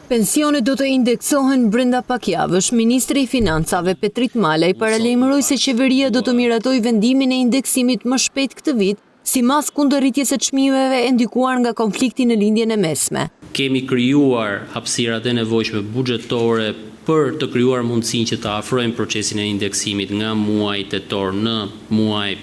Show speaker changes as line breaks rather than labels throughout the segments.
Pensionet do të indeksohen brenda pak javësh. Ministri i Financave Petrit Malaj paralajmëroi se qeveria do të miratoj vendimin e indeksimit më shpejt këtë vit, si mas kundër rritjes së çmimeve e ndikuar nga konflikti në lindjen e mesme.
Kemi krijuar hapësirat e nevojshme buxhetore për të krijuar mundësinë që të afrojmë procesin e indeksimit nga muaji tetor në muaj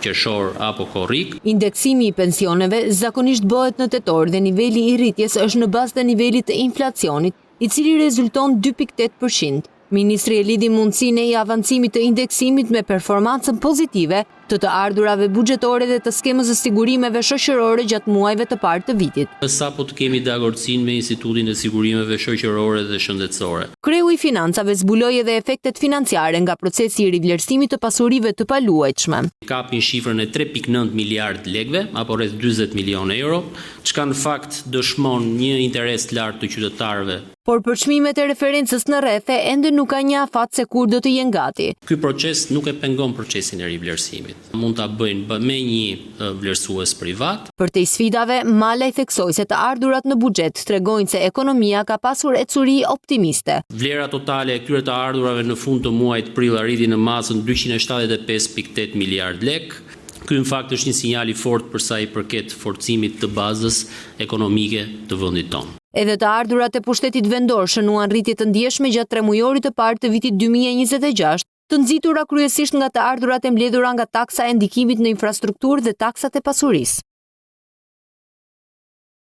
qershor apo korrik.
Indeksimi i pensioneve zakonisht bëhet në tetor dhe niveli i rritjes është në bazë të nivelit të inflacionit, i cili rezulton 2.8%. Ministri e lidhi mundësinë e avancimit të indeksimit me performancën pozitive të ardhurave buxhetore dhe të skemës së sigurimeve shoqërore gjatë muajve të parë të vitit.
Sapo të kemi dakordsinë me Institutin e Sigurimeve Shoqërore dhe Shëndetësore.
Kreu i Financave zbuloi edhe efektet financiare nga procesi i rivlerësimit të pasurive të paluajtshme.
Kapin shifrën e 3.9 miliard lekëve, apo rreth 40 milionë euro, çka në fakt dëshmon një interes të lartë të qytetarëve.
Por për çmimet e referencës në rrethe ende nuk ka një afat se kur do të jenë gati.
Ky proces nuk e pengon procesin e rivlerësimit. Mund ta bëjnë me një vlerësues privat.
Për te sfidave, Malaj theksoi se të ardhurat në buxhet tregojnë se ekonomia ka pasur ecuri optimiste.
Vlera totale e këtyre të ardhurave në fund të muajit prill arriti në masën 275.8 miliard lekë. Ky në fakt është një sinjal i fortë për sa i përket forcimit të bazës ekonomike të vendit tonë.
Edhe të ardhurat e pushtetit vendor shënuan rritje të ndjeshme gjatë tremujorit të parë të vitit 2026, të nxitura kryesisht nga të ardhurat e mbledhura nga taksa e ndikimit në infrastrukturë dhe taksat e pasurisë.